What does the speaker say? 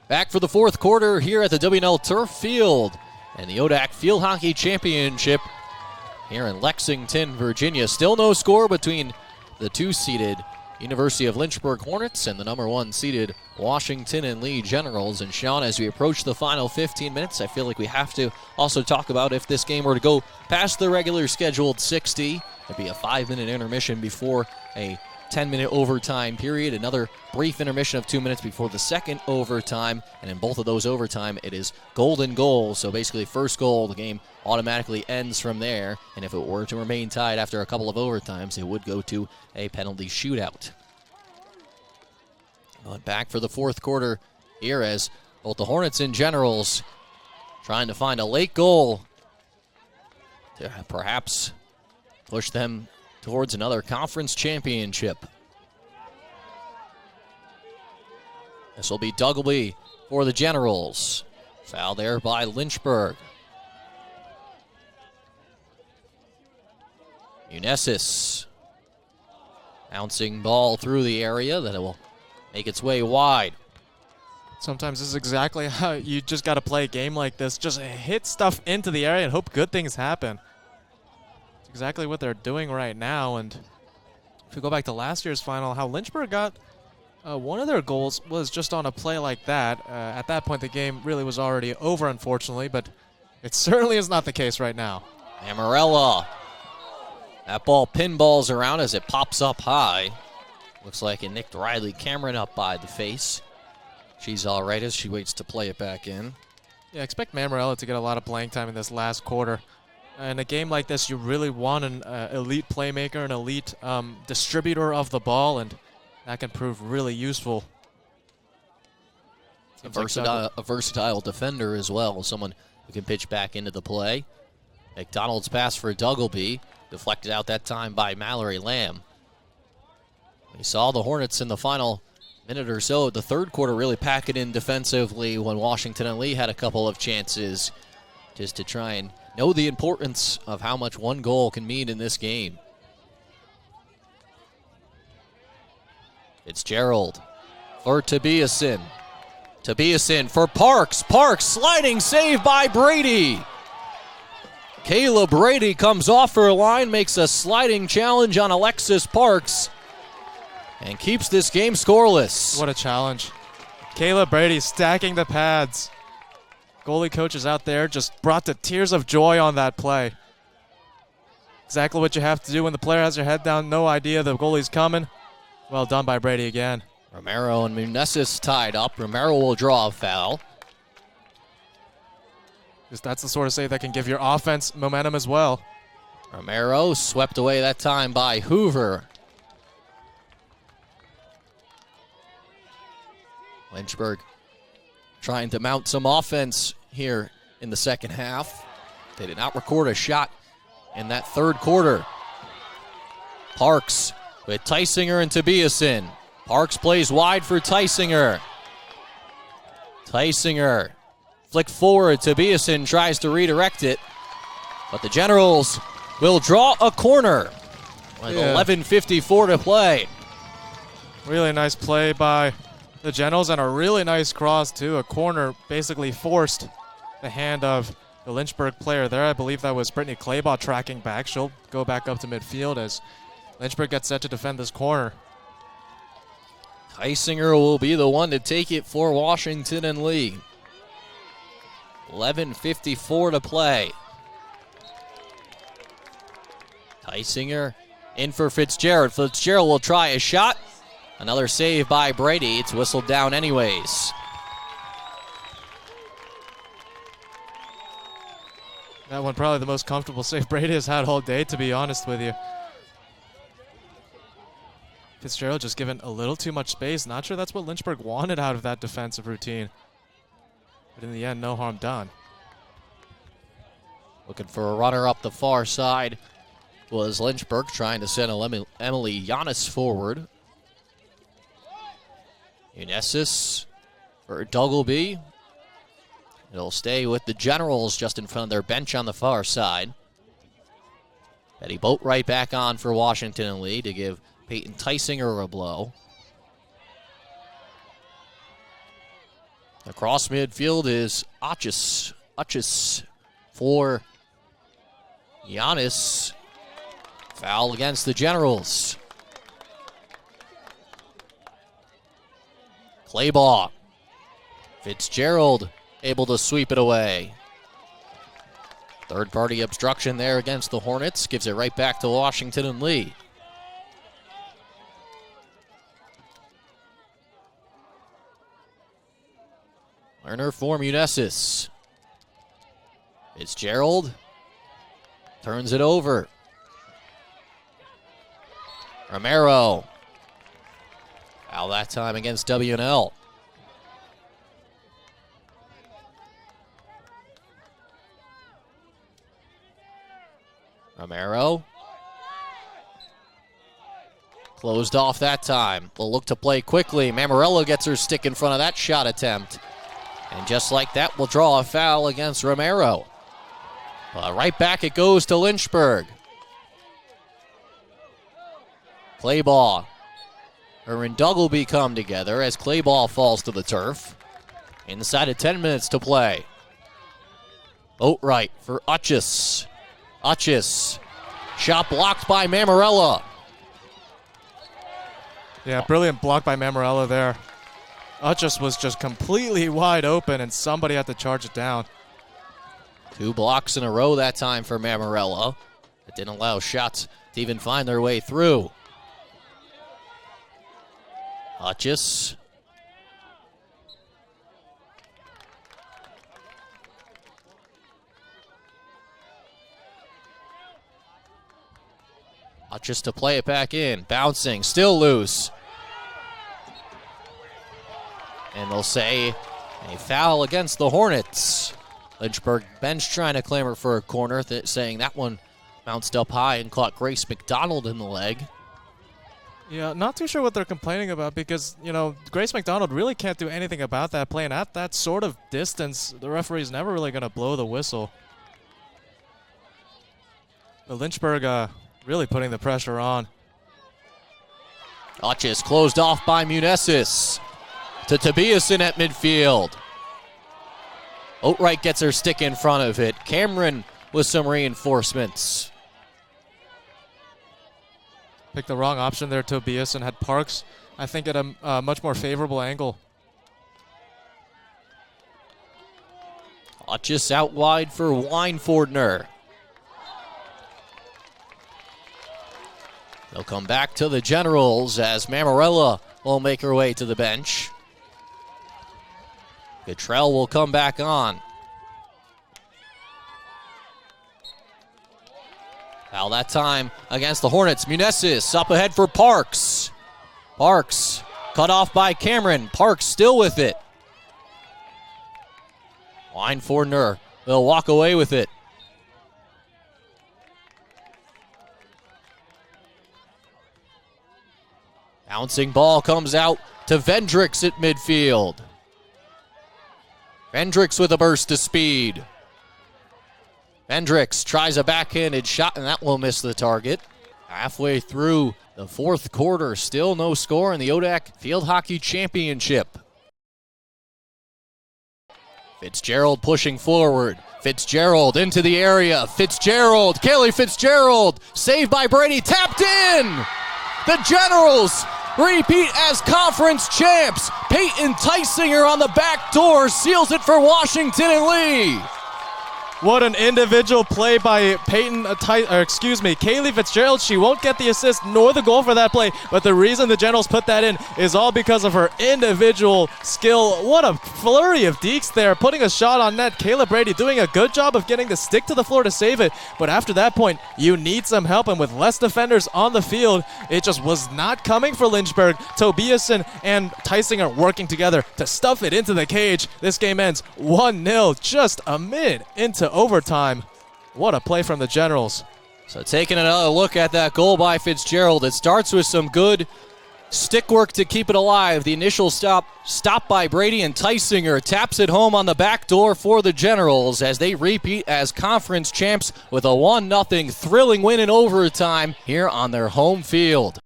Back for the fourth quarter here at the WNL Turf Field and the ODAC Field Hockey Championship here in Lexington, Virginia. Still no score between the two-seeded University of Lynchburg Hornets and the number one seeded Washington and Lee Generals. And Sean, as we approach the final 15 minutes, I feel like we have to also talk about if this game were to go past the regular scheduled 60, it'd be a 5-minute intermission before a 10-minute overtime period, another brief intermission of 2 minutes before the second overtime, and in both of those overtime, it is golden goal. So basically, first goal, the game automatically ends from there, and if it were to remain tied after a couple of overtimes, it would go to a penalty shootout. But back for the fourth quarter here as both the Hornets and Generals trying to find a late goal to perhaps push them towards another conference championship. This will be Duggleby for the Generals. Foul there by Lynchburg. Unesis. Bouncing ball through the area that it will make its way wide. Sometimes this is exactly how you just got to play a game like this. Just hit stuff into the area and hope good things happen. Exactly what they're doing right now. And if we go back to last year's final, how Lynchburg got one of their goals was just on a play like that. At that point, the game really was already over, unfortunately, but it certainly is not the case right now. Amarella. That ball pinballs around as it pops up high. Looks like it nicked Riley Cameron up by the face. She's all right as she waits to play it back in. Yeah, expect Mamarella to get a lot of playing time in this last quarter. In a game like this, you really want an elite playmaker, an elite distributor of the ball, and that can prove really useful. A versatile defender as well, someone who can pitch back into the play. McDonald's pass for Duggleby, deflected out that time by Mallory Lamb. We saw the Hornets in the final minute or so. The third quarter really pack it in defensively when Washington and Lee had a couple of chances just to try and know the importance of how much one goal can mean in this game. Fitzgerald for Tobiasen. Tobiasen for Parks. Parks sliding save by Brady. Kayla Brady comes off her line, makes a sliding challenge on Alexis Parks, and keeps this game scoreless. What a challenge. Kayla Brady stacking the pads. Goalie coaches out there just brought to tears of joy on that play. Exactly what you have to do when the player has their head down, no idea the goalie's coming. Well done by Brady again. Romero and Munesis tied up. Romero will draw a foul. Because that's the sort of save that can give your offense momentum as well. Romero swept away that time by Hoover. Lynchburg trying to mount some offense here in the second half. They did not record a shot in that third quarter. Parks with Tysinger and Tobiasen. Parks plays wide for Tysinger. Tysinger flick forward. Tobiasen tries to redirect it, but the Generals will draw a corner with 11:54 to play. Really nice play by the Generals and a really nice cross too. A corner basically forced the hand of the Lynchburg player there. I believe that was Brittany Claybaugh tracking back. She'll go back up to midfield as Lynchburg gets set to defend this corner. Tysinger will be the one to take it for Washington and Lee. 11:54 to play. Tysinger in for Fitzgerald. Fitzgerald will try a shot. Another save by Brady. It's whistled down anyways. That one probably the most comfortable save Brady has had all day, to be honest with you. Fitzgerald just given a little too much space. Not sure that's what Lynchburg wanted out of that defensive routine. But in the end, no harm done. Looking for a runner up the far side was Lynchburg, trying to send Emily Giannis forward. Unesis for Duggleby. It'll stay with the Generals just in front of their bench on the far side. Betty Boatwright back on for Washington and Lee to give Peyton Tysinger a blow. Across midfield is Uchis. Uchis for Giannis. Foul against the Generals. Claybaugh. Fitzgerald able to sweep it away. Third party obstruction there against the Hornets. Gives it right back to Washington and Lee. Lerner for Munesis. Fitzgerald turns it over. Romero. Foul that time against W&L. Romero. Closed off that time. They'll look to play quickly. Mammarella gets her stick in front of that shot attempt. And just like that, we'll draw a foul against Romero. Right back it goes to Lynchburg. Claybaugh. Her and Duggleby come together as Claybaugh falls to the turf. Inside of 10 minutes to play. Boatwright for Uchis. Uchis. Shot blocked by Mammarella. Yeah, brilliant block by Mammarella there. Uchis was just completely wide open, and somebody had to charge it down. 2 blocks in a row that time for Mammarella. It didn't allow shots to even find their way through. Uchis. Uchis to play it back in. Bouncing, still loose. And they'll say a foul against the Hornets. Lynchburg bench trying to clamor for a corner, saying that one bounced up high and caught Grace McDonald in the leg. Yeah, not too sure what they're complaining about because, you know, Grace McDonald really can't do anything about that play. And at that sort of distance, the referee's never really going to blow the whistle. But Lynchburg really putting the pressure on. Uchis closed off by Munesis. To Tobiasen at midfield. Boatwright gets her stick in front of it. Cameron with some reinforcements. Picked the wrong option there, Tobiasen. Had Parks, I think, at a much more favorable angle. Uchis out wide for Weinfordner. They'll come back to the Generals as Mammarella will make her way to the bench. Cottrell will come back on. Foul that time against the Hornets. Munesis up ahead for Parks. Parks cut off by Cameron. Parks still with it. Weinfordner will walk away with it. Bouncing ball comes out to Vendricks at midfield. Vendricks with a burst of speed. Vendricks tries a backhanded shot, and that will miss the target. Halfway through the fourth quarter, still no score in the ODAC Field Hockey Championship. Fitzgerald pushing forward. Fitzgerald into the area. Fitzgerald, Kaylee Fitzgerald, saved by Brady, tapped in! The Generals repeat as conference champs. Peyton Tysinger on the back door seals it for Washington and Lee. What an individual play by Kaylee Fitzgerald. She won't get the assist nor the goal for that play, but the reason the Generals put that in is all because of her individual skill. What a flurry of dekes there, putting a shot on net. Kayla Brady doing a good job of getting the stick to the floor to save it, but after that point, you need some help, and with less defenders on the field, it just was not coming for Lynchburg. Tobiasen and Tysinger working together to stuff it into the cage. This game ends 1-0 just a minute into overtime. What a play from the Generals. So taking another look at that goal by Fitzgerald, it starts with some good stick work to keep it alive. The initial stop by Brady, and Tysinger taps it home on the back door for the Generals as they repeat as conference champs with a 1-0 thrilling win in overtime here on their home field.